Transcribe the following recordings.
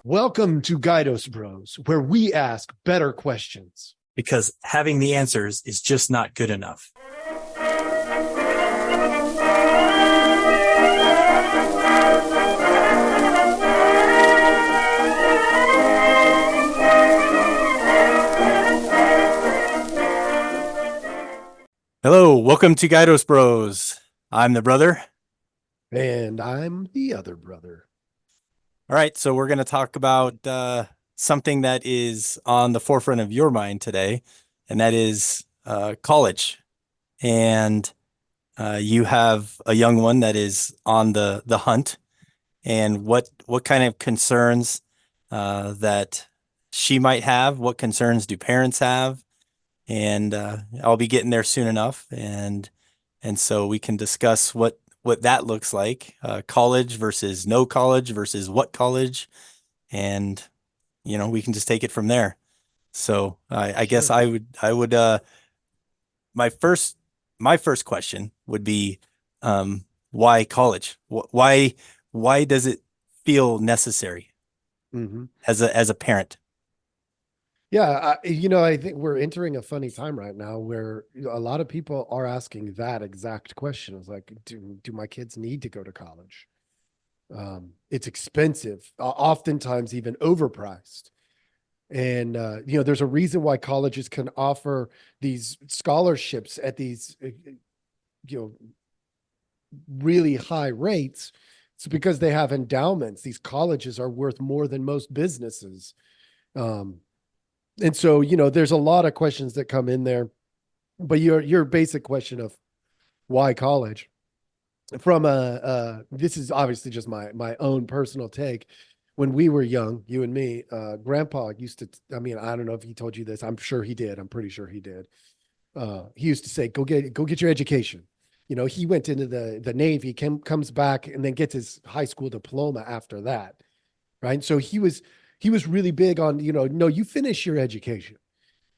Welcome to GuidosBros, where we ask better questions. Because having the answers is just not good enough. Hello, welcome to GuidosBros. I'm the brother. And I'm the other brother. All right, so we're going to talk about something that is on the forefront of your mind today, and that is college. And you have a young one that is on the hunt. And what kind of concerns that she might have? What concerns do parents have? And I'll be getting there soon enough, and so we can discuss what that looks like, college versus no college versus what college, and we can just take it from there. So I guess Sure. I would my first question would be, why college? Why does it feel necessary Mm-hmm. as a parent? Yeah, I think we're entering a funny time right now where a lot of people are asking that exact question. It's like, do my kids need to go to college? It's expensive, oftentimes even overpriced. And there's a reason why colleges can offer these scholarships at these you know really high rates. It's because they have endowments. These colleges are worth more than most businesses. Um, and so, there's a lot of questions that come in there, but your basic question of why college from this is obviously just my own personal take. When we were young, you and me, grandpa used to, I mean, I don't know if he told you this. I'm sure he did. I'm pretty sure he did. He used to say, go get your education. He went into the Navy, comes back and then gets his high school diploma after that. Right. So he was really big on, no, you finish your education.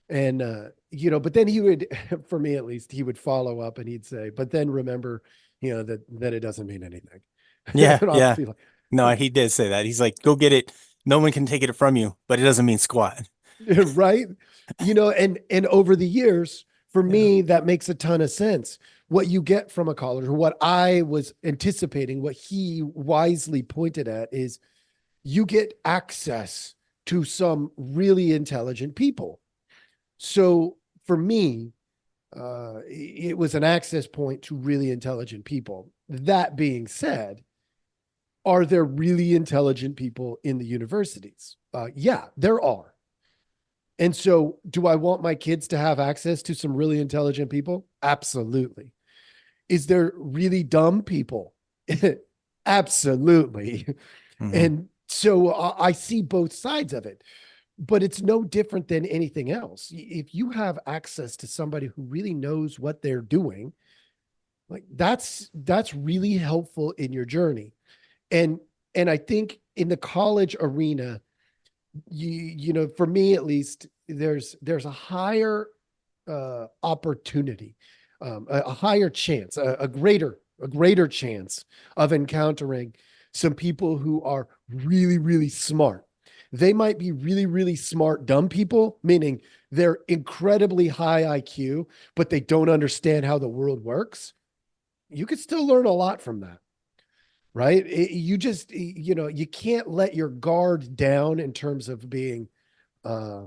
And, but then he would, for me at least, he would follow up and he'd say, but then remember, that it doesn't mean anything. Yeah, And I'll yeah. be like, No, he did say that. He's like, go get it. No one can take it from you, but it doesn't mean squat. right. And over the years, for Yeah. me, that makes a ton of sense. What you get from a college, or what I was anticipating, what he wisely pointed at, is you get access to some really intelligent people. So for me, it was an access point to really intelligent people. That being said, are there really intelligent people in the universities? Yeah, there are. And so, do I want my kids to have access to some really intelligent people? Absolutely. Is there really dumb people? Absolutely. Hmm. And so I see both sides of it, but it's no different than anything else. If you have access to somebody who really knows what they're doing, like that's really helpful in your journey. And and I think in the college arena, for me at least, there's a higher opportunity, a higher chance, a greater chance of encountering some people who are really, really smart. They might be really, really smart, dumb people, meaning they're incredibly high IQ, but they don't understand how the world works. You could still learn a lot from that, right? You just, you can't let your guard down in terms of being uh,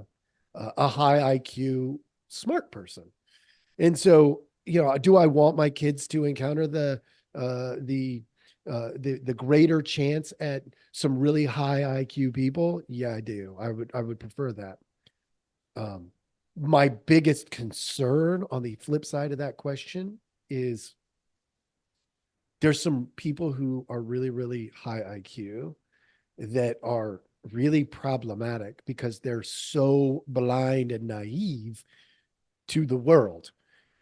a high IQ smart person. And so, do I want my kids to encounter the greater chance at some really high IQ people? Yeah, I do. I would prefer that. Um, my biggest concern on the flip side of that question is there's some people who are really, really high IQ that are really problematic because they're so blind and naive to the world,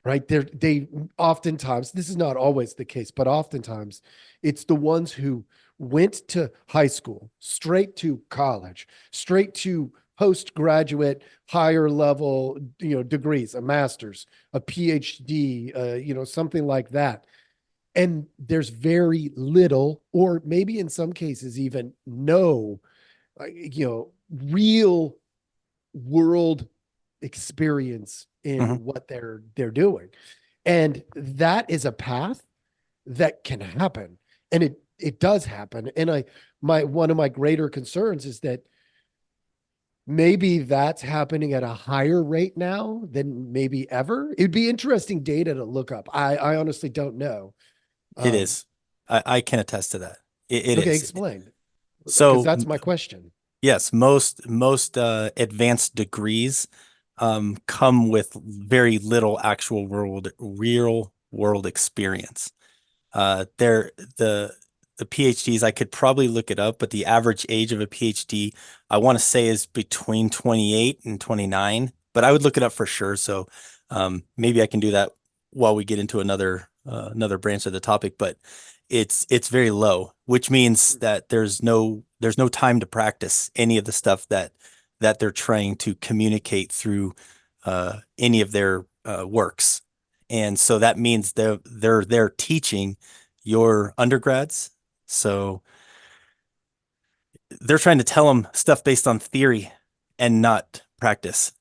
right? They oftentimes, this is not always the case, but oftentimes it's the ones who went to high school, straight to college, straight to postgraduate, higher level, degrees, a master's, a PhD, something like that. And there's very little, or maybe in some cases, even no real world experience Hmm. in what they're doing. And that is a path that can happen. And it does happen. And my one of my greater concerns is that maybe that's happening at a higher rate now than maybe ever. It'd be interesting data to look up. I honestly don't know. It Um, is. I can attest to that. It okay, is. explain. Because So that's my question. yes, most advanced degrees come with very little actual real world experience. They're the PhDs, I could probably look it up, but the average age of a PhD, I want to say is between 28 and 29, but I would look it up for sure. So maybe I can do that while we get into another branch of the topic, but it's very low, which means that there's no time to practice any of the stuff that they're trying to communicate through any of their works. And so that means they're teaching your undergrads. So they're trying to tell them stuff based on theory and not practice.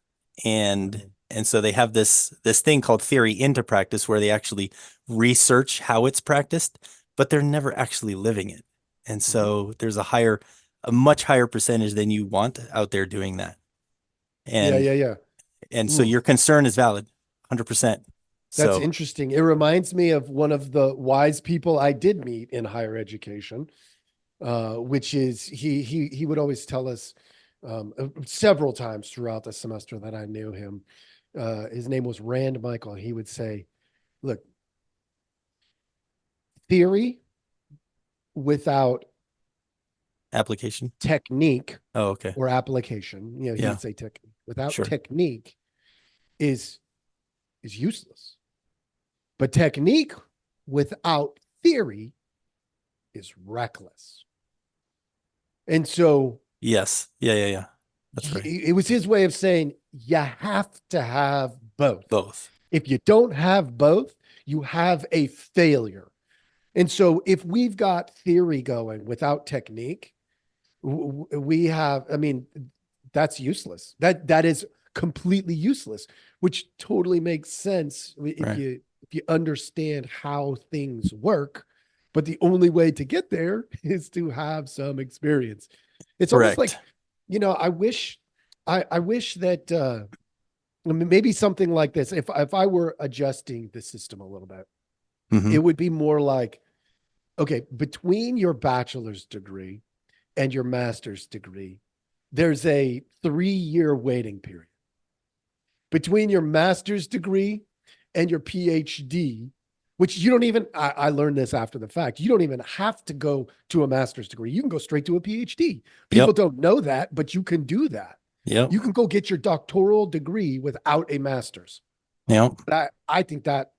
And Mhm. and so they have this thing called theory into practice where they actually research how it's practiced, but they're never actually living it. And Mhm. so there's a much higher percentage than you want out there doing that. Yeah, And yeah, yeah. and so Ooh, your concern is valid, 100%. that's So, interesting. It reminds me of one of the wise people I did meet in higher education, which is he would always tell us several times throughout the semester that I knew him. His name was Rand Michael. He would say, "Look, theory without application. technique Oh, okay. or application, he Yeah, would say technique without sure. technique is is useless. But technique without theory is reckless." And so Yes. Yeah, yeah, yeah. That's right. it was his way of saying you have to have both. Both. If you don't have both, you have a failure. And so if we've got theory going without technique, we have, I mean, that's useless. That is completely useless, which totally makes sense if Right. you understand how things work. But the only way to get there is to have some experience. It's almost like, Correct. I wish that maybe something like this. If I were adjusting the system a little bit, Hmm. it would be more like, okay, between your bachelor's degree and your master's degree, there's a 3 year waiting period. Between your master's degree and your PhD, which you don't even, I learned this after the fact, you don't even have to go to a master's degree. You can go straight to a PhD. People Yep. don't know that, but you can do that. Yep. You can go get your doctoral degree without a master's. Yep. But I think that,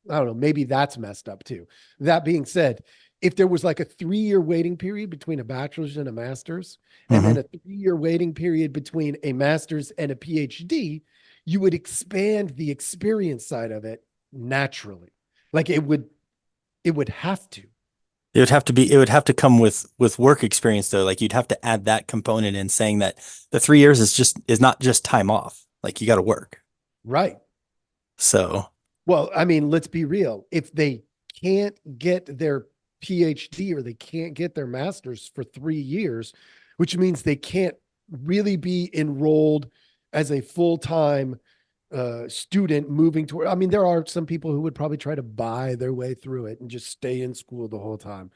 I don't know, maybe that's messed up too. That being said, if there was like a 3 year waiting period between a bachelor's and a master's, and Hmm. then a 3 year waiting period between a master's and a PhD, you would expand the experience side of it naturally. Like it would have to. It would have to come with work experience though. Like you'd have to add that component in saying that the 3 years is not just time off. Like you got to work. Right. So, Well, I mean, let's be real. If they can't get their PhD or they can't get their master's for 3 years, which means they can't really be enrolled as a full time student moving toward. I mean, there are some people who would probably try to buy their way through it and just stay in school the whole time,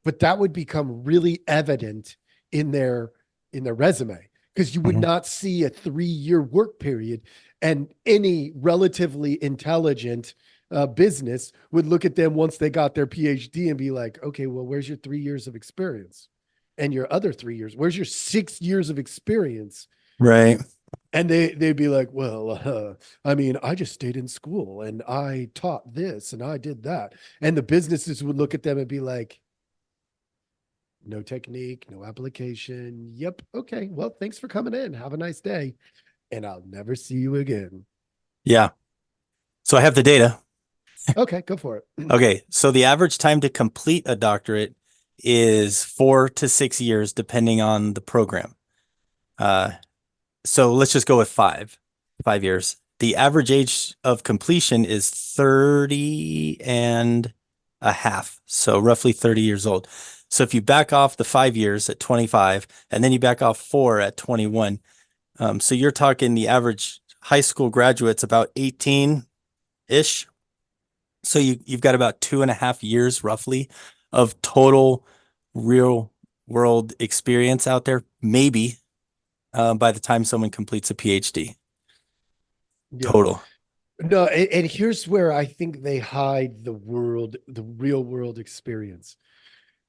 but that would become really evident in their resume because you would mhm. not see a 3 year work period, and any relatively intelligent business would look at them once they got their PhD and be like, okay, well, where's your 3 years of experience and your other 3 years? Where's your 6 years of experience? Right. And they'd be like, well, I mean, I just stayed in school and I taught this and I did that. And the businesses would look at them and be like, no technique, no application. Yep. Okay. Well, thanks for coming in. Have a nice day. And I'll never see you again. Yeah. So I have the data. Okay. Go for it. Okay. So the average time to complete a doctorate is 4 to 6 years, depending on the program. Uh, so let's just go with 5 years. The average age of completion is 30 and a half. So roughly 30 years old. So if you back off the 5 years at 25, and then you back off 4 at 21, so you're talking the average high school graduate's about 18-ish. So you've got about 2.5 years roughly of total real world experience out there, maybe by the time someone completes a PhD Yeah. total. No, and here's where I think they hide the real world experience.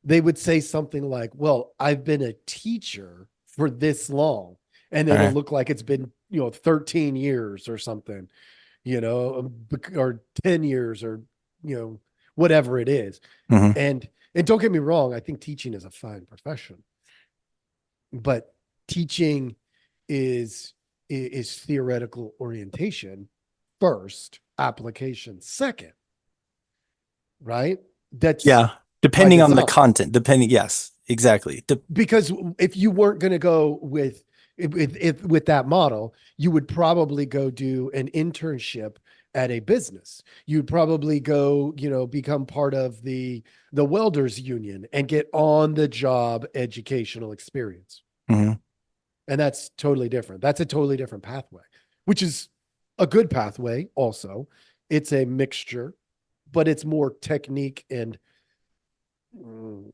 They would say something like, well, I've been a teacher for this long, and All it'll right. look like it's been, 13 years or something, or 10 years or, whatever it is. Hmm. And don't get me wrong, I think teaching is a fine profession, but teaching is is theoretical orientation first, application second, right? That's Yeah. by Depending on the design. content, depending, yes, exactly. Because if you weren't going to go with with that model, you would probably go do an internship at a business. You'd probably go, become part of the welders union and get on the job educational experience. Mhm. And that's totally different. That's a totally different pathway, which is a good pathway also. It's a mixture, but it's more technique and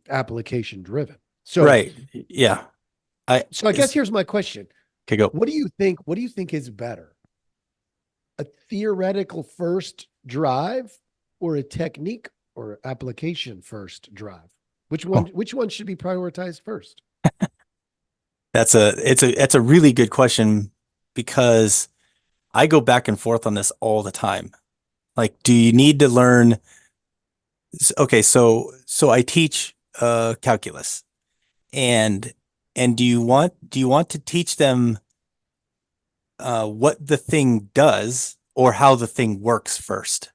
application driven. So Right. Yeah. I So I guess here's my question. could go. What do you think is better? A theoretical first drive or a technique or application first drive? Oh, Which one should be prioritized first? it's a really good question because I go back and forth on this all the time. Like, do you need to learn? Okay, so I teach calculus, and do you want to teach them what the thing does or how the thing works first,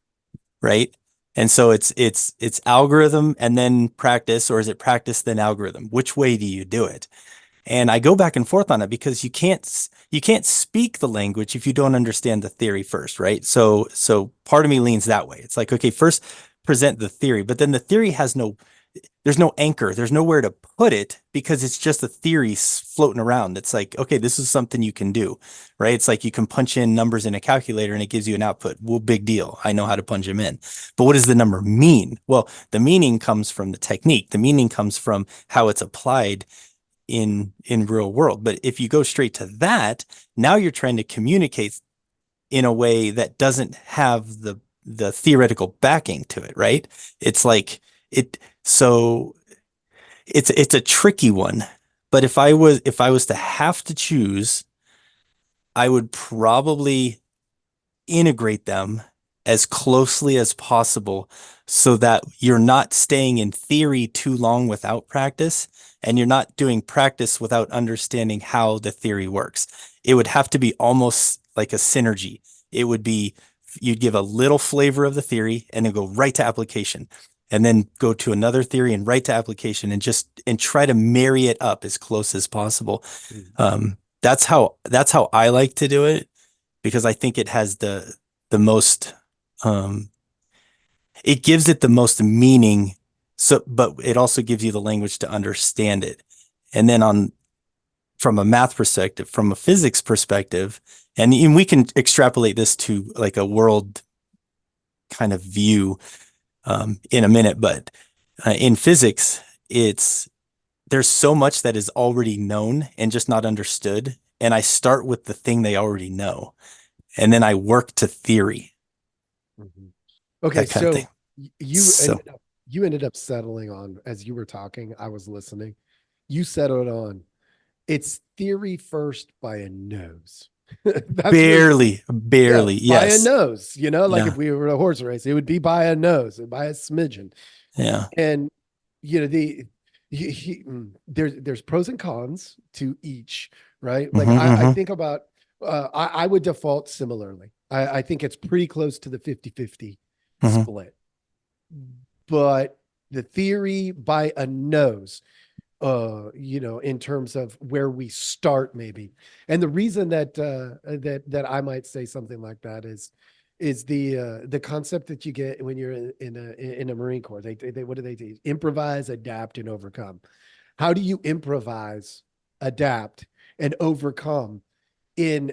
right? And so it's algorithm and then practice, or is it practice then algorithm? Which way do you do it? And I go back and forth on it because you can't speak the language if you don't understand the theory first, right? So part of me leans that way. It's like, okay, first present the theory, but then the theory there's no anchor, there's nowhere to put it because it's just a theory floating around. It's like, okay, this is something you can do, right? It's like you can punch in numbers in a calculator and it gives you an output. Well, big deal. I know how to punch them in. But what does the number mean? Well, the meaning comes from the technique. The meaning comes from how it's applied in real world. But if you go straight to that, now you're trying to communicate in a way that doesn't have the theoretical backing to it, right? It's like it so it's a tricky one. But if I was to have to choose, I would probably integrate them as closely as possible so that you're not staying in theory too long without practice and you're not doing practice without understanding how the theory works. It would have to be almost like a synergy. It would be you'd give a little flavor of the theory and then go right to application and then go to another theory and right to application and try to marry it up as close as possible. Mm. That's how I like to do it because I think it has the most um it gives it the most meaning, so but it also gives you the language to understand it. And then on from a math perspective, from a physics perspective, and we can extrapolate this to like a world kind of view in a minute, but in physics, it's there's so much that is already known and just not understood. And I start with the thing they already know, and then I work to theory, Mhm. Okay, that kind of thing. so you So ended up settling on, as you were talking, I was listening. You settled on it's theory first by a nose. That's where barely, Yeah, barely, by a yes. nose, like if Yeah, we were a horse race, it would be by a nose and by a smidgen. yeah. And there's pros and cons to each, right? Like Hmm. I Hmm. think about I would default similarly. I think it's pretty close to the 50-50 Hmm. split. But the theory by a nose, in terms of where we start maybe. And the reason that I might say something like that is the concept that you get when you're in a Marine Corps. They what do they do? Improvise, adapt, and overcome. How do you improvise, adapt, and overcome in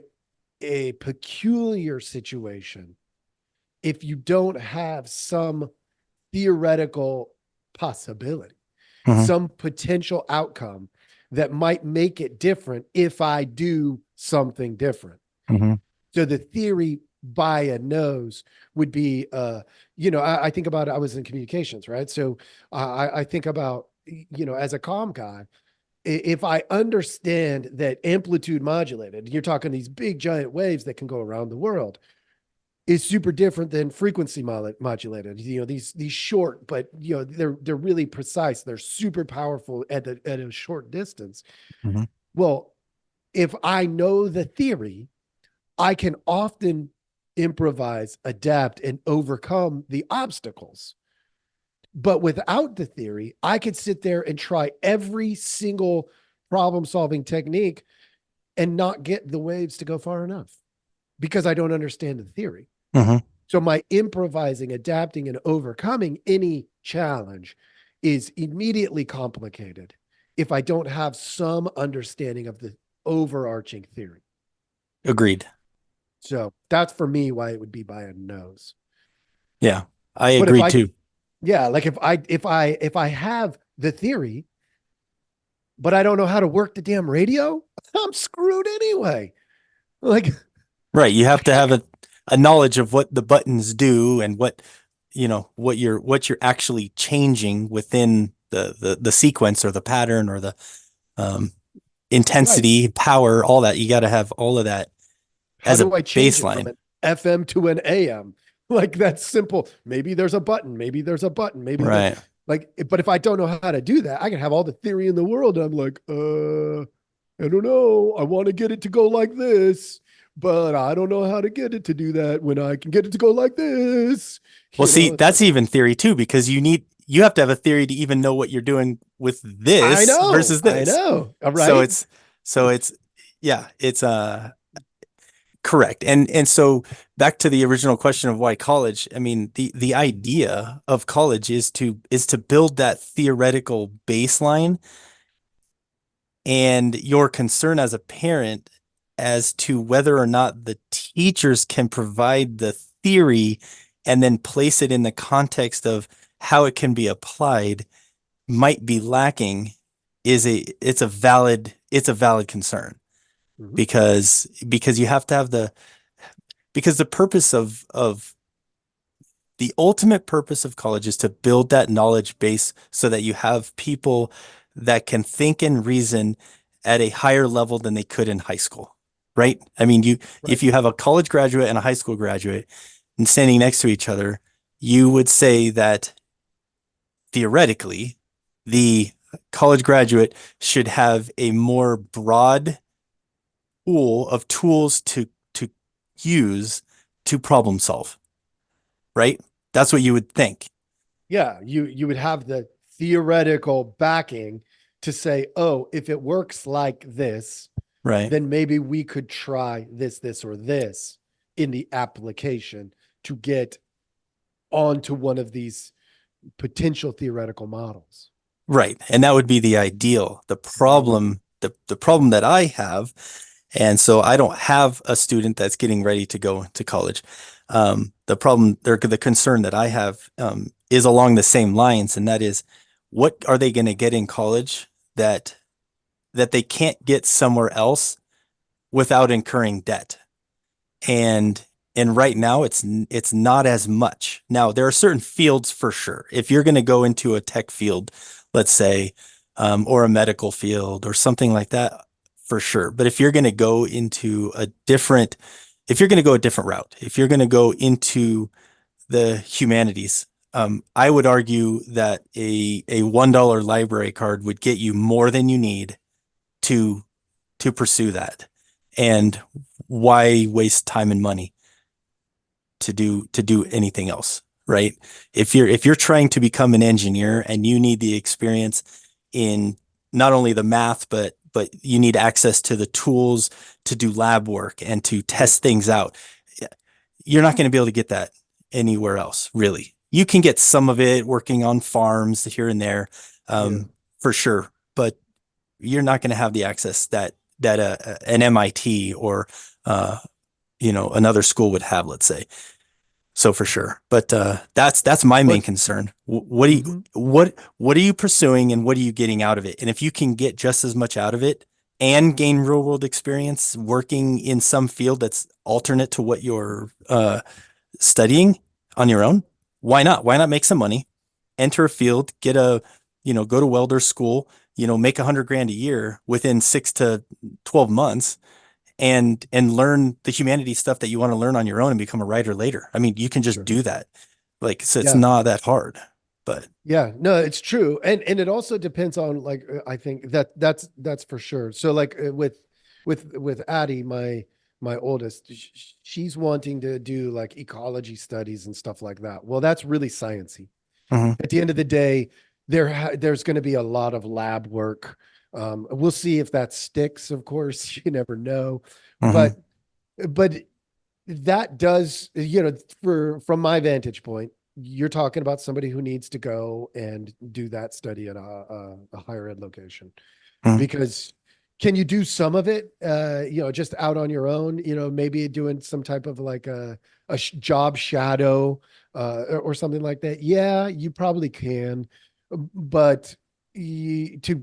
a peculiar situation if you don't have some theoretical possibility, Hmm. some potential outcome that might make it different if I do something different? Hmm. So the theory by a nose would be, I think about it, I was in communications, right? So I think about, as a comm guy, if I understand that amplitude modulated, you're talking these big giant waves that can go around the world, is super different than frequency modulated. These short, but they're really precise. They're super powerful at a short distance. Hmm. Well, if I know the theory, I can often improvise, adapt, and overcome the obstacles. But without the theory, I could sit there and try every single problem solving technique and not get the waves to go far enough because I don't understand the theory. Hmm. So my improvising, adapting, and overcoming any challenge is immediately complicated if I don't have some understanding of the overarching theory. Agreed. So that's for me why it would be by a nose. Yeah, I But if agree I, too. yeah, like if I have the theory, but I don't know how to work the damn radio, I'm screwed anyway. Like, Right. You have to have a knowledge of what the buttons do and what, what you're actually changing within the sequence or the pattern or the um, right. intensity, power, all that. You got to have all of that How as a do I change it from baseline. an FM to an AM? Like that's simple. Maybe there's a button. Maybe there's a button. Maybe the Right. like. But if I don't know how to do that, I can have all the theory in the world. And I'm like, I don't know. I want to get it to go like this, but I don't know how to get it to do that when I can get it to go like this. Well, see, It's like, that's even theory too, because you have to have a theory to even know what you're doing with I this know, versus I this. know. All So right. it's yeah, it's correct. And so back to the original question of why college, I mean, the idea of college is to build that theoretical baseline, and your concern as a parent as to whether or not the teachers can provide the theory and then place it in the context of how it can be applied might be lacking it's a valid concern, Mhm. because you have to have because the purpose of the ultimate purpose of college is to build that knowledge base so that you have people that can think and reason at a higher level than they could in high school, right? I mean, Right. if you have a college graduate and a high school graduate and standing next to each other, you would say that theoretically, the college graduate should have a more broad pool of tools to use to problem solve, right? That's what you would think, Yeah, you would have the theoretical backing to say, oh, if it works like this, right? then maybe we could try this, or this in the application to get onto one of these potential theoretical models. Right. And that would be the ideal. The Mhm. problem, the problem that I have, and so I don't have a student that's getting ready to go to college. The problem, or the concern that I have, is along the same lines, and that is, what are they going to get in college that they can't get somewhere else without incurring debt? and and right now it's not as much. Now there are certain fields for sure. If you're going to go into a tech field, let's say, or a medical field or something like that, for sure. But if you're going to go into if you're going to go a different route, if you're going to go into the humanities, I would argue that a $1 library card would get you more than you need to to pursue that. And why waste time and money to do anything else? right? If you're trying to become an engineer and you need the experience in not only the math, but you need access to the tools to do lab work and to Yep. test things out, you're not going to be able to get that anywhere else, really. You can get some of it working on farms here and there, Yeah. for sure, but you're not going to have the access that an MIT or uh, another school would have, let's say. So for sure, but that's my main But concern. What do you mhm. what are you pursuing, and what are you getting out of it? And if you can get just as much out of it and gain real world experience working in some field that's alternate to what you're studying on your own, why not? Why not make some money, enter a field, go to welder school, make 100 grand a year within 6 to 12 months, and learn the humanities stuff that you want to learn on your own and become a writer later. I mean, you can just Sure. do that. Like, so it's Yeah. not that hard, but Yeah, no, it's true. And it also depends on like I think that's for sure. So like with Addie, my oldest, she's wanting to do like ecology studies and stuff like that. Well, that's really sciencey. mhm, At the end of the day, there's going to be a lot of lab work. We'll see if that sticks, of course. You never know. mhm, But that does, from my vantage point, you're talking about somebody who needs to go and do that study at a higher ed location. mhm. Because can you do some of it, just out on your own, maybe doing some type of like a job shadow, or something like that? Yeah, you probably can. But to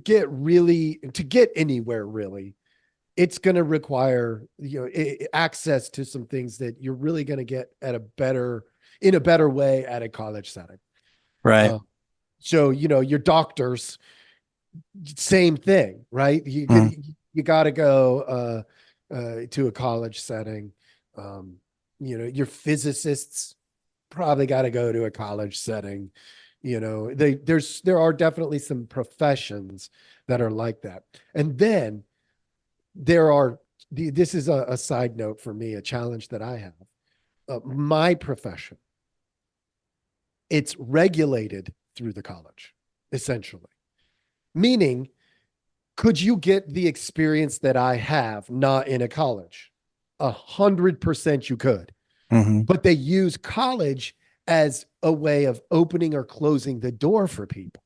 get anywhere really, it's going to require access to some things that you're really going to get in a better way at a college setting. Right. uh, so your doctors, same thing, right? Mhm. You got to go to a college setting. Your physicists probably got to go to a college setting. There are definitely some professions that are like that. And then there are this is a side note for me, a challenge that I have. My profession, it's regulated through the college, essentially. Meaning, could you get the experience that I have not in a college? 100% you could. Mhm. But they use college as a way of opening or closing the door for people.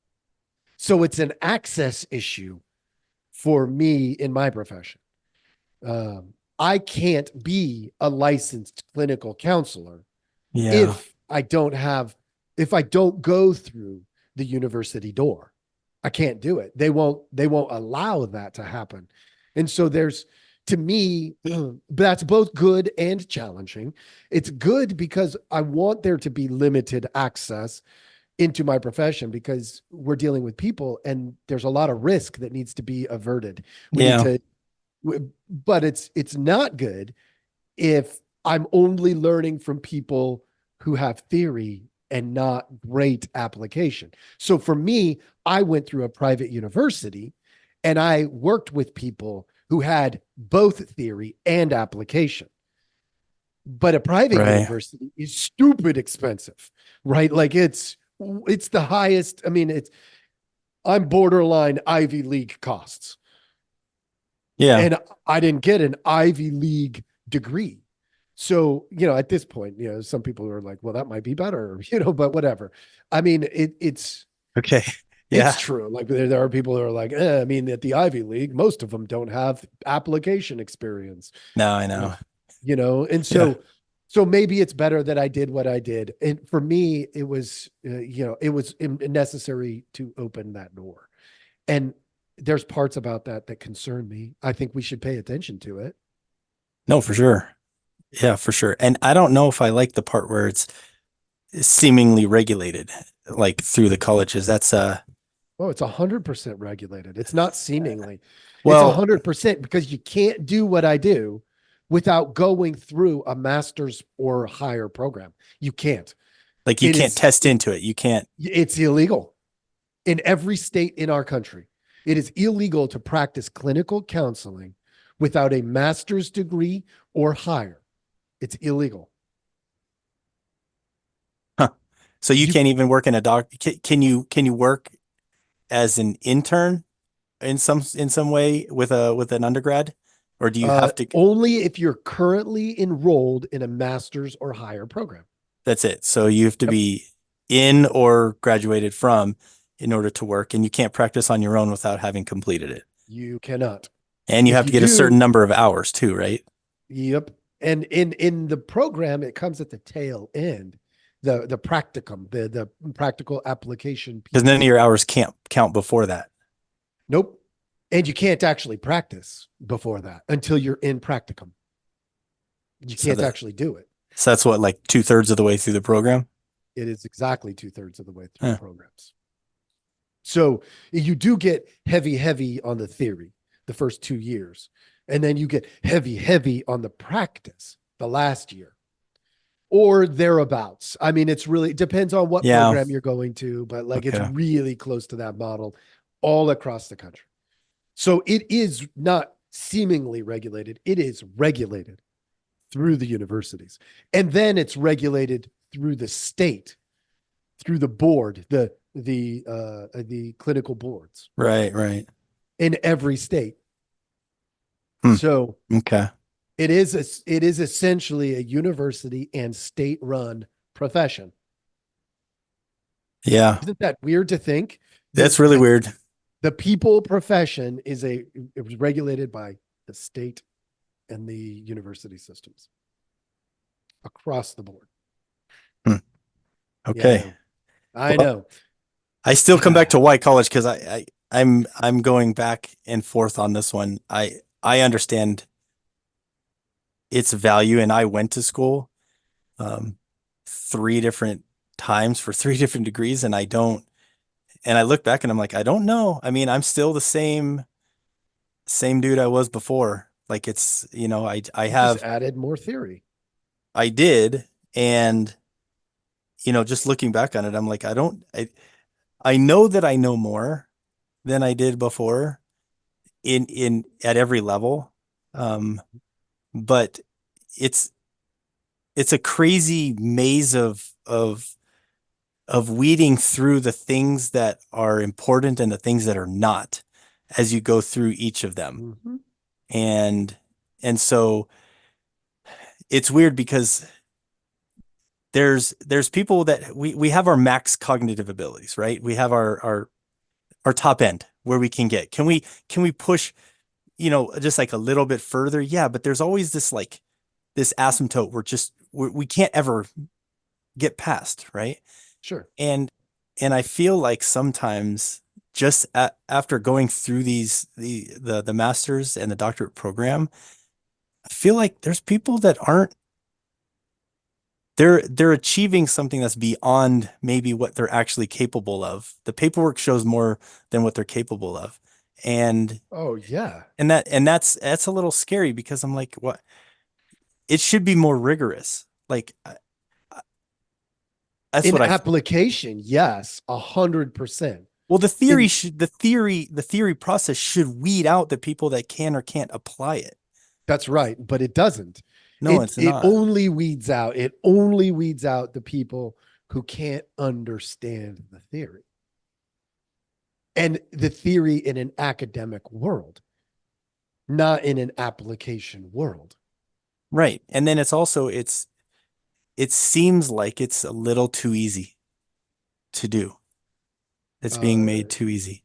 So it's an access issue for me in my profession. I can't be a licensed clinical counselor Yeah. if I don't go through the university door. I can't do it. They won't allow that to happen. And so to me, that's both good and challenging. It's good because I want there to be limited access into my profession because we're dealing with people and there's a lot of risk that needs to be averted. We need Yeah. to, but it's not good if I'm only learning from people who have theory and not great application. So for me, I went through a private university and I worked with people who had both theory and application. But a private Right. university is stupid expensive, right? Like it's the highest. I mean, I'm borderline Ivy League costs. Yeah. And I didn't get an Ivy League degree. So, at this point, some people are like, well, that might be better, but whatever. I mean, Okay. it's Yeah. true. Like there are people who are like, I mean, at the Ivy League, most of them don't have application experience, No, I uh, know. and Yeah. so maybe it's better that I did what I did. And for me, it was necessary to open that door. And there's parts about that concern me. I think we should pay attention to it. No, for sure. Yeah, for sure. And I don't know if I like the part where it's seemingly regulated, like through the colleges. That's Oh, it's 100% regulated. It's not seemingly. It's well, 100% because you can't do what I do without going through a master's or higher program. You can't. like you It can't is test into it. You can't. it's illegal in every state in our country. It is illegal to practice clinical counseling without a master's degree or higher. It's illegal. Huh. So you You can't even work in a can you work as an intern in some way with an undergrad, or do you have to? only if you're currently enrolled in a master's or higher program. That's it. So you have to Yep. be in or graduated from in order to work, and you can't practice on your own without having completed it. You cannot. And you If have you to get a certain do, number of hours too, right? yep. And in the program, it comes at the tail end, the practicum, the practical application Because none of piece. your hours can't count before that. Nope. And you can't actually practice before that until you're in practicum. You So can't that actually do it. so that's what, like 2/3 of the way through the program. It is exactly 2/3 of the way through the Huh. programs. So you do get heavy on the theory the first 2 years, and then you get heavy on the practice the last year or thereabouts. I mean, it's really, it depends on what Yeah. program you're going to, but like it's Okay. really close to that model all across the country. So it is not seemingly regulated, it is regulated through the universities. And then it's regulated through the state, through the board, the clinical boards Right. Right. in every state. Hmm. So Okay. it is essentially a university and state run profession. Yeah. Isn't that weird to think That's that really weird. the people profession it was regulated by the state and the university systems across the board. Hmm. Yeah, I Okay. know. I Well, know. I still come back to why college because I'm going back and forth on this one. I understand its value, and I went to school um, 3 different times for 3 different degrees, and I don't. And I look back and I'm like, I don't know. I mean, I'm still the same dude I was before. Like it's, I You just have added more theory. I did, and just looking back on it, I'm like, I know that I know more than I did before in at every level. Um, but it's it's a crazy maze of weeding through the things that are important and the things that are not as you go through each of them. Mm-hmm. And and so it's weird because there's people that we have our max cognitive abilities, right? We have our top end where we can get. Can we push, just like a little bit further? Yeah, but there's always this asymptote we can't ever get past, right? Sure. And and I feel like sometimes just after going through the masters and the doctorate program, I feel like there's people that aren't they're achieving something that's beyond maybe what they're actually capable of. The paperwork shows more than what they're capable of. And Oh yeah. that's a little scary because I'm like, what? It should be more rigorous. Like that's In what I application, yes, 100%. well, In the theory process should weed out the people that can or can't apply it. That's right, but it doesn't. No, It it's it not. only weeds out. It only weeds out the people who can't understand the theory. And the theory in an academic world, not in an application world. Right. And then it seems like it's a little too easy to do. It's being Uh made too easy.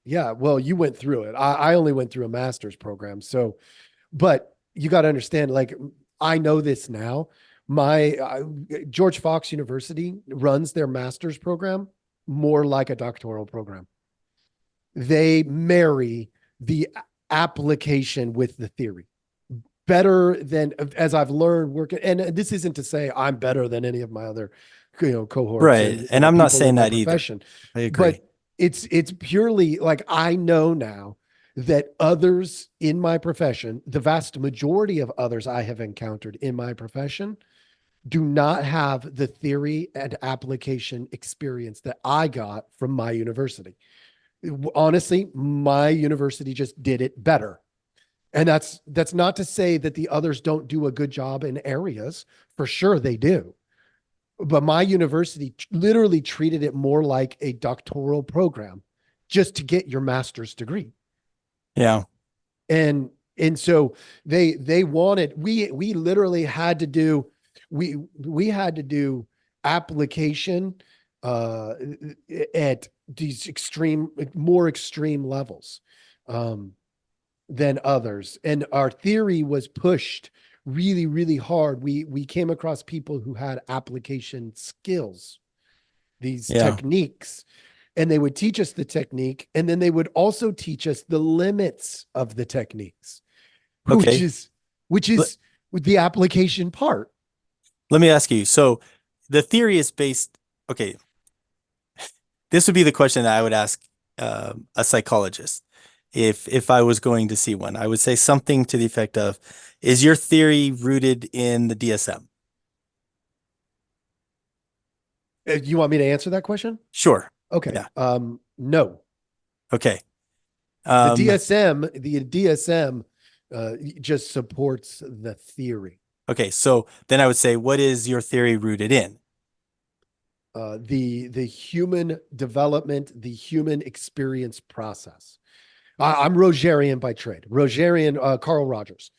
yeah, well, you went through it. I only went through a master's program. So, but you got to understand, like, I know this now. My George Fox University runs their master's program more like a doctoral program. They marry the application with the theory better than, as I've learned working. And this isn't to say I'm better than any of my other, cohorts Right. and And I'm not people in saying my that either. profession, I agree. but it's purely like I know now that others in my profession, the vast majority of others I have encountered in my profession, do not have the theory and application experience that I got from my university. Honestly, my university just did it better. And that's not to say that the others don't do a good job in areas. For sure they do. But my university literally treated it more like a doctoral program just to get your master's degree. Yeah. And so they wanted, we literally had to do, we had to do application uh at these more extreme levels um than others, and our theory was pushed really really hard. We came across people who had application skills, these Yeah. techniques, and they would teach us the technique, and then they would also teach us the limits of the techniques, which Okay. is which Let, is the application part. let me ask you. So the theory is based, okay, this would be the question that I would ask a psychologist if I was going to see one. I would say something to the effect of, is your theory rooted in the DSM? You want me to answer that question? Sure. Okay. Yeah. No. Okay. The Um, DSM just supports the theory. okay. So then I would say, what is your theory rooted in? The human development, the human experience process. I'm Rogerian by trade. Rogerian, Carl Rogers,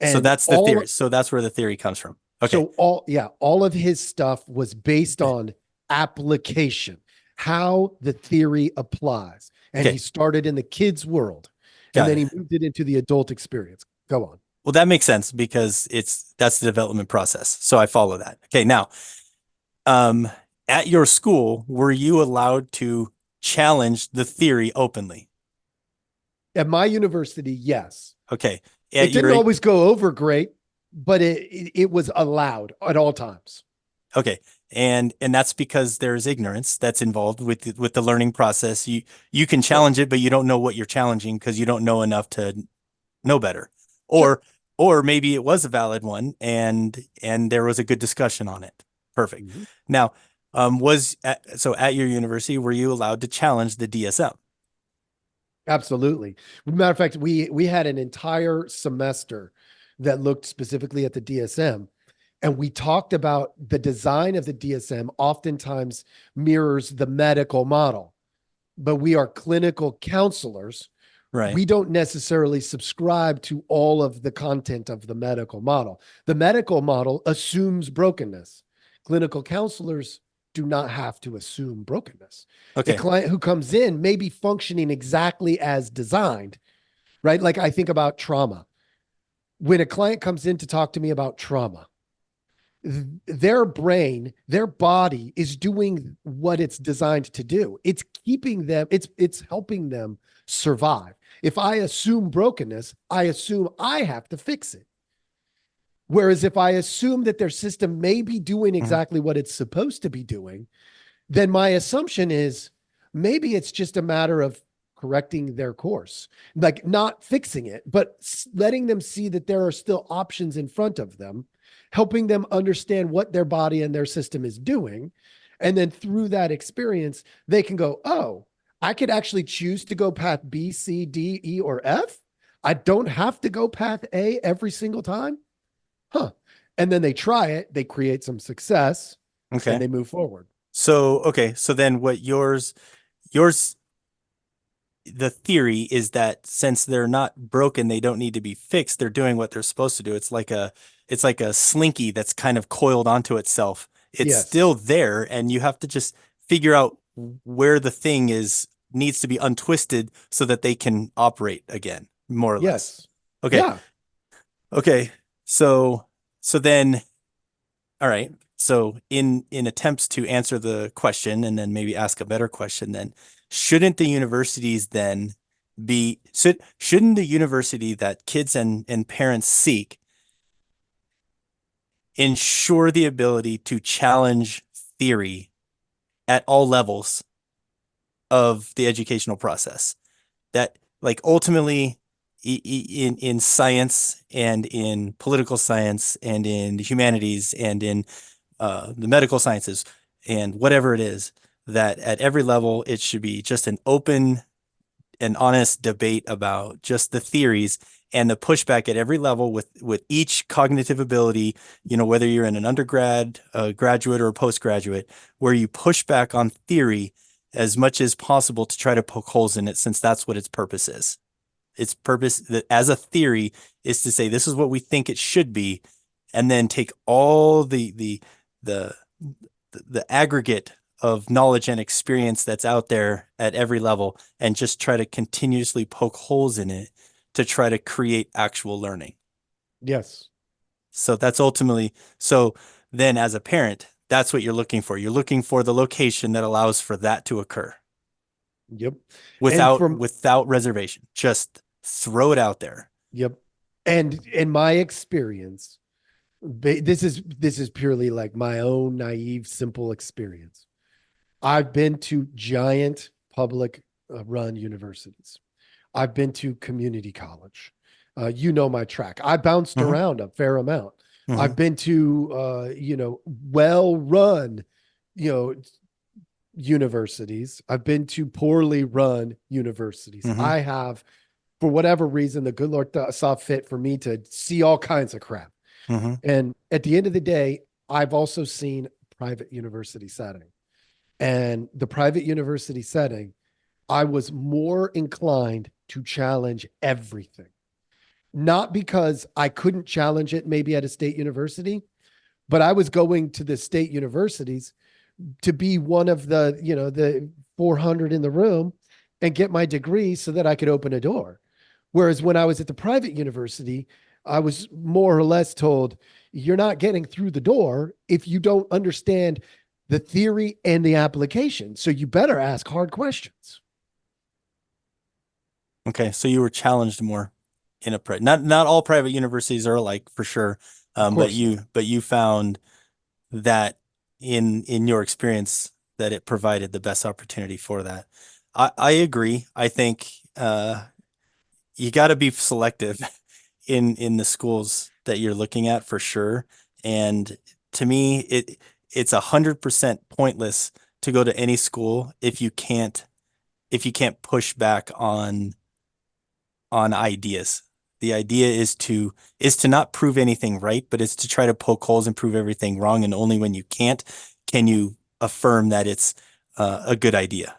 So and that's the all theory. So that's where the theory comes from. Okay. so all yeah, all of his stuff was based on application, how the theory applies. And he Okay. started in the kids' world, and Got then it. he moved it into the adult experience. Go on. Well, that makes sense because that's the development process. So I follow that. Okay. Now, um, at your school, were you allowed to challenge the theory openly? At my university, yes. Okay. At It didn't your always go over great, but it was allowed at all times. okay. And that's because there's ignorance that's involved with the learning process. You can Sure. challenge it, but you don't know what you're challenging because you don't know enough to know better. Sure. Or maybe it was a valid one and there was a good discussion on it. Perfect. Mhm. Now, so at your university, were you allowed to challenge the DSM? Absolutely. Matter of fact, we had an entire semester that looked specifically at the DSM, and we talked about the design of the DSM oftentimes mirrors the medical model, but we are clinical counselors. Right. We don't necessarily subscribe to all of the content of the medical model. The medical model assumes brokenness. Clinical counselors do not have to assume brokenness. A Okay. client who comes in may be functioning exactly as designed, right? Like I think about trauma. When a client comes in to talk to me about trauma, their brain, their body is doing what it's designed to do. It's keeping them, it's helping them survive. If I assume brokenness, I assume I have to fix it. Whereas if I assume that their system may be doing Mhm. exactly what it's supposed to be doing, then my assumption is maybe it's just a matter of correcting their course, like not fixing it, but letting them see that there are still options in front of them, helping them understand what their body and their system is doing. And then through that experience, they can go, oh, I could actually choose to go path B, C, D, E, or F. I don't have to go path A every single time. Huh. And then they try it, they create some success, and Okay. they move forward. So then what yours the theory is that since they're not broken, they don't need to be fixed. They're doing what they're supposed to do. It's like a slinky that's kind of coiled onto itself. It's still Yes. there, and you have to just figure out where the thing is needs to be untwisted so that they can operate again, more or less. Yes. Okay. Yeah. Okay. So so then all right. So in attempts to answer the question and then maybe ask a better question, then shouldn't the universities then shouldn't the university that kids and parents seek ensure the ability to challenge theory at all levels of the educational process? That like ultimately in science and in political science and in the humanities and in the medical sciences and whatever it is, that at every level it should be just an open and honest debate about just the theories and the pushback at every level with each cognitive ability, whether you're in an undergrad, a graduate, or a postgraduate, where you push back on theory as much as possible to try to poke holes in it, since that's what its purpose is. Its purpose that as a theory is to say this is what we think it should be, and then take all the the aggregate of knowledge and experience that's out there at every level and just try to continuously poke holes in it to try to create actual learning. Yes. So that's ultimately, so then as a parent, that's what you're looking for. You're looking for the location that allows for that to occur Yep. And without reservation. Just throw it out there. yep. And in my experience, this is purely like my own naive, simple experience. I've been to giant public run universities. I've been to community college. My track. I bounced Mhm, around a fair amount. I've mhm, been to, well run, you know, universities. I've been to poorly run universities. mhm, I have, for whatever reason, the good Lord saw fit for me to see all kinds of crap. mhm. And at the end of the day, I've also seen private university setting. And the private university setting, I was more inclined to challenge everything. Not because I couldn't challenge it maybe at a state university, but I was going to the state universities to be one of the 400 in the room and get my degree so that I could open a door. Whereas when I was at the private university, I was more or less told, you're not getting through the door if you don't understand the theory and the application. So you better ask hard questions. Okay, so you were challenged more in a not all private universities are alike for sure. Of But course not. you found that in your experience that it provided the best opportunity for that. I agree. I think you got to be selective in the schools that you're looking at for sure. And to me, it's 100% pointless to go to any school if you can't push back on ideas. The idea is to not prove anything right, but it's to try to poke holes and prove everything wrong. And only when you can't can you affirm that it's a good idea.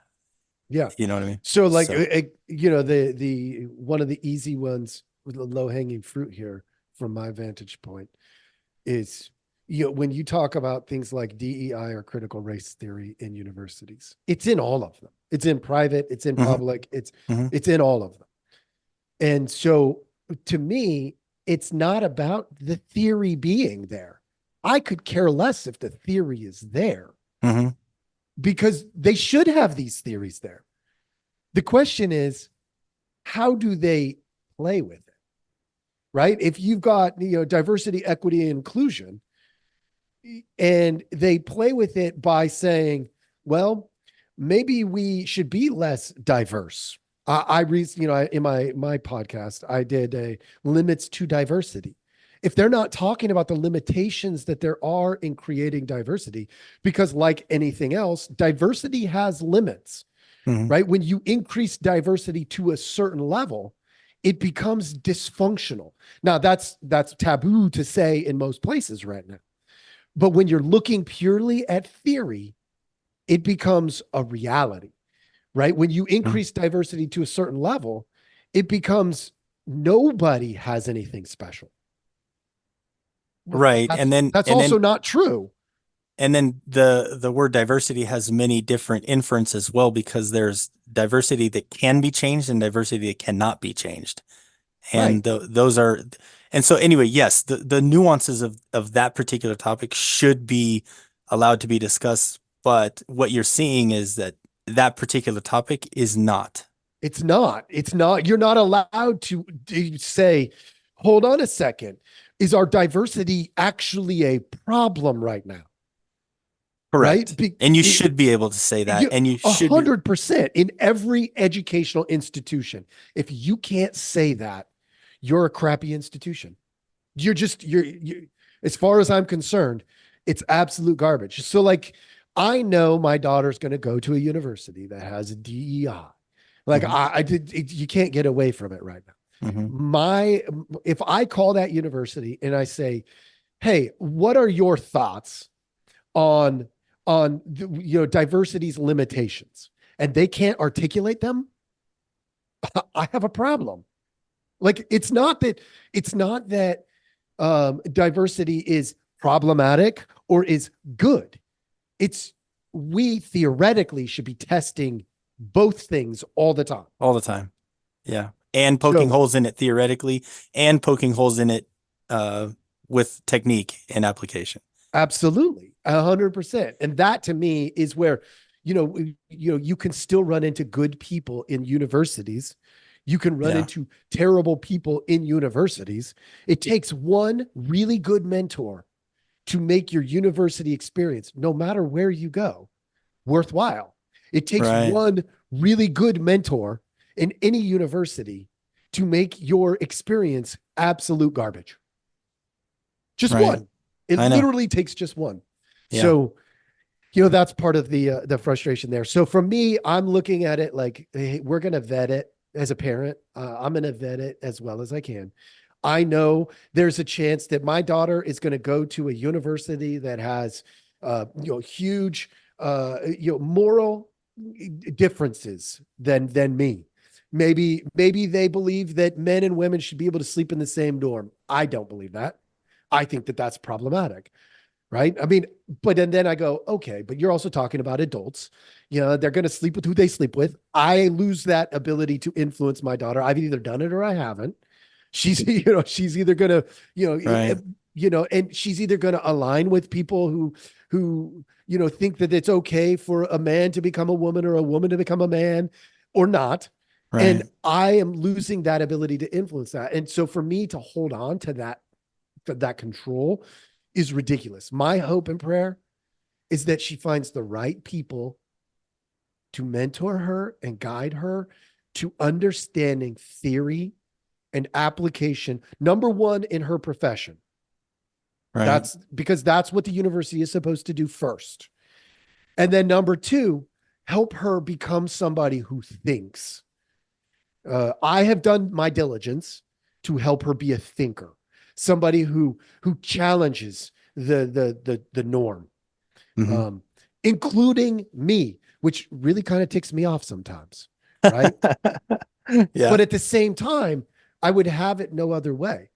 Yeah. You know what I mean? So like, So, the one of the easy ones with the low hanging fruit here from my vantage point is, when you talk about things like DEI or critical race theory in universities, it's in all of them. It's in private, it's in mhm, public, it's mhm. it's in all of them. And so to me, it's not about the theory being there. I could care less if the theory is there Hmm. because they should have these theories there. The question is, how do they play with it? Right? If you've got, diversity, equity, and inclusion, and they play with it by saying, well, maybe we should be less diverse. In my podcast, I did a limits to diversity. If they're not talking about the limitations that there are in creating diversity, because like anything else, diversity has limits, Hmm. right? When you increase diversity to a certain level, it becomes dysfunctional. Now that's taboo to say in most places right now. But when you're looking purely at theory, it becomes a reality, right? When you increase diversity to a certain level, it becomes nobody has anything special. Well, Right. that's And then that's and also then not true. and then the word diversity has many different inferences as well, because there's diversity that can be changed and diversity that cannot be changed. Right. And those are, and so anyway, yes, the nuances of that particular topic should be allowed to be discussed, but what you're seeing is that that particular topic is not. It's not. It's not. You're not allowed to say, hold on a second. Is our diversity actually a problem right now? Right? Correct. And you should be able to say that, You and you a should be. 100% in every educational institution. If you can't say that, you're a crappy institution. You're as far as I'm concerned, it's absolute garbage. So like, I know my daughter's going to go to a university that has a DEI. Like Mhm. I did, you can't get away from it right now. Hmm. My, if I call that university and I say, hey, what are your thoughts on diversity's limitations, and they can't articulate them, I have a problem. Like it's not that diversity is problematic or is good. It's we theoretically should be testing both things all the time. All the time. Yeah. And poking So holes in it theoretically and poking holes in it uh, with technique and application. absolutely, 100%. And that to me is where, you can still run into good people in universities. You can run Yeah. into terrible people in universities. It takes one really good mentor to make your university experience, no matter where you go, worthwhile. It takes Right. one really good mentor in any university to make your experience absolute garbage. Just Right. one. It I know. literally takes just one. Yeah. So, that's part of the frustration there. So for me, I'm looking at it like, hey, we're going to vet it as a parent. I'm going to vet it as well as I can. I know there's a chance that my daughter is going to go to a university that has, huge, moral differences than me. Maybe they believe that men and women should be able to sleep in the same dorm. I don't believe that. I think that that's problematic, right? I mean, but then I go, okay, but you're also talking about adults. They're going to sleep with who they sleep with. I lose that ability to influence my daughter. I've either done it or I haven't. She's, she's either going to, Right. and she's either going to align with people who, think that it's okay for a man to become a woman or a woman to become a man or not. And Right. I am losing that ability to influence that. And so for me to hold on to that control is ridiculous. My hope and prayer is that she finds the right people to mentor her and guide her to understanding theory and application. Number one, in her profession. Right. That's because that's what the university is supposed to do first. And then number two, help her become somebody who thinks. I have done my diligence to help her be a thinker, somebody who challenges the norm, Hmm. um, including me, which really kind of ticks me off sometimes, right? Yeah. But at the same time, I would have it no other way.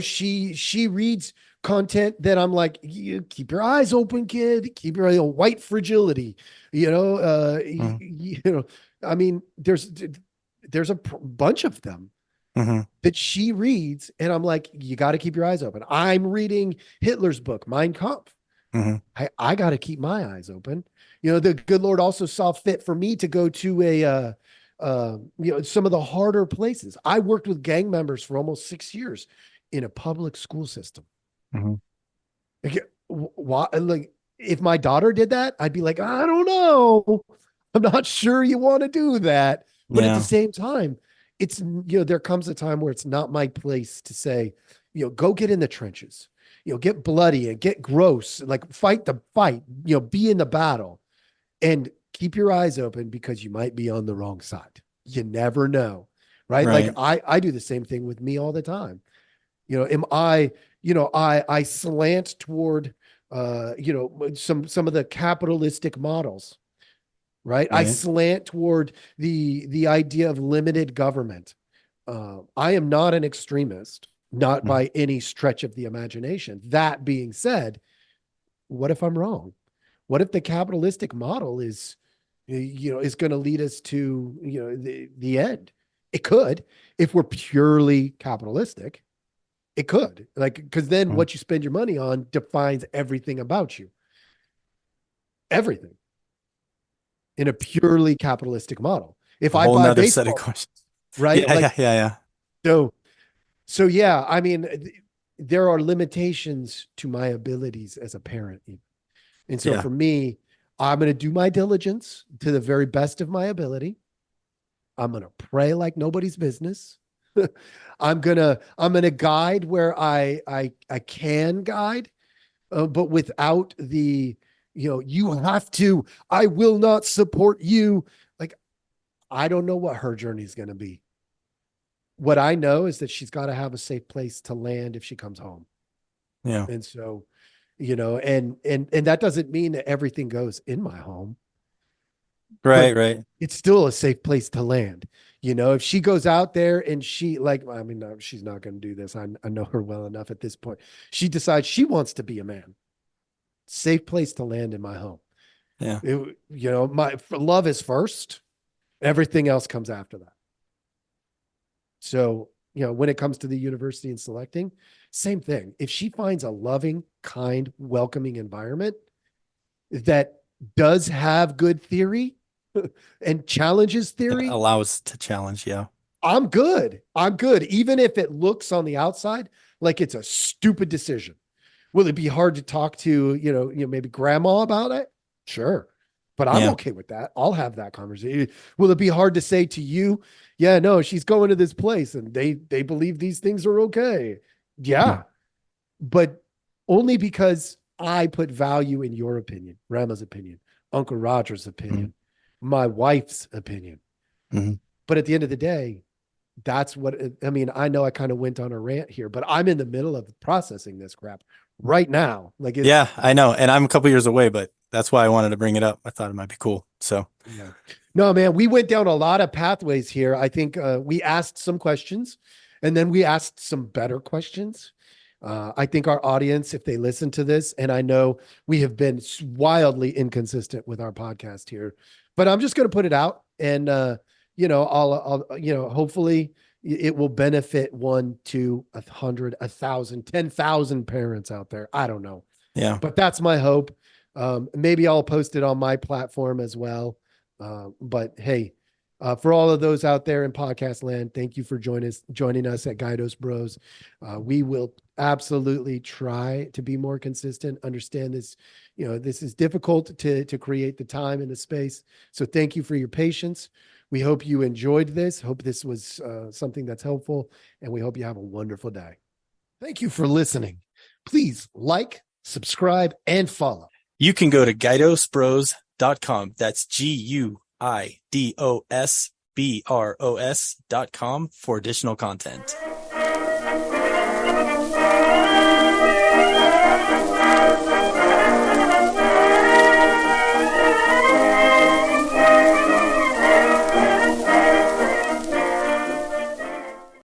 She reads content that I'm like, you keep your eyes open, kid. Keep your white fragility. Hmm. I mean, there's a bunch of them Hmm. that she reads, and I'm like, you got to keep your eyes open. I'm reading Hitler's book, Mein Kampf. Hmm. I got to keep my eyes open. The good Lord also saw fit for me to go to some of the harder places. I worked with gang members for almost 6 years in a public school system. Hmm. Like, why, like, if my daughter did that, I'd be like, I don't know. I'm not sure you want to do that. But at the Yeah. same time, there comes a time where it's not my place to say, go get in the trenches, get bloody and get gross, like fight the fight, be in the battle and keep your eyes open because you might be on the wrong side. You never know. Right. Like Right. I do the same thing with me all the time. Am I, I slant toward, some of the capitalistic models, right? I Right. slant toward the idea of limited government. I am not an extremist, not Mhm. by any stretch of the imagination. That being said, what if I'm wrong? What if the capitalistic model is going to lead us to, the end? It could, if we're purely capitalistic. It could, like, because then Mhm. what you spend your money on defines everything about you, everything in a purely capitalistic model. If A I whole buy nother set of baseball, questions. right? Yeah. Yeah. Like, Yeah. Yeah. so, yeah, I mean, there are limitations to my abilities as a parent. And so Yeah. for me, I'm going to do my diligence to the very best of my ability. I'm going to pray like nobody's business. I'm going to guide where I can guide, but without you have to, I will not support you. Like, I don't know what her journey is going to be. What I know is that she's got to have a safe place to land if she comes home. Yeah. And so, and that doesn't mean that everything goes in my home, Right, but right. it's still a safe place to land. If she goes out there and I mean, no, she's not going to do this. I know her well enough at this point. She decides she wants to be a man. Safe place to land in my home. Yeah. My love is first. Everything else comes after that. So, when it comes to the university and selecting, same thing. If she finds a loving, kind, welcoming environment that does have good theory and challenges It theory, allows to challenge. Yeah. I'm good. I'm good. Even if it looks on the outside like it's a stupid decision. Will it be hard to talk to, maybe grandma about it? Sure. But I'm Yeah. okay with that. I'll have that conversation. Will it be hard to say to you, yeah, no, she's going to this place and they believe these things are okay. Yeah. But only because I put value in your opinion, grandma's opinion, Uncle Roger's Mhm. opinion, my wife's opinion. Mhm. But at the end of the day, that's what I mean. I know I kind of went on a rant here, but I'm in the middle of processing this crap right now. Like Yeah, I know. And I'm a couple years away, but that's why I wanted to bring it up. I thought it might be cool. So, yeah. No, man, we went down a lot of pathways here. I think we asked some questions and then we asked some better questions. I think our audience, if they listen to this, and I know we have been wildly inconsistent with our podcast here, but I'm just going to put it out and, I'll, hopefully it will benefit one to 100, 1,000, 10,000 parents out there. I don't know, yeah. but that's my hope. Maybe I'll post it on my platform as well. But hey, for all of those out there in podcast land, thank you for joining us at GuidosBros. We will absolutely try to be more consistent. Understand this, this is difficult to create the time and the space. So thank you for your patience. We hope you enjoyed this. Hope this was something that's helpful, and we hope you have a wonderful day. Thank you for listening. Please like, subscribe, and follow. You can go to GuidosBros.com. That's GuidosBros.com for additional content.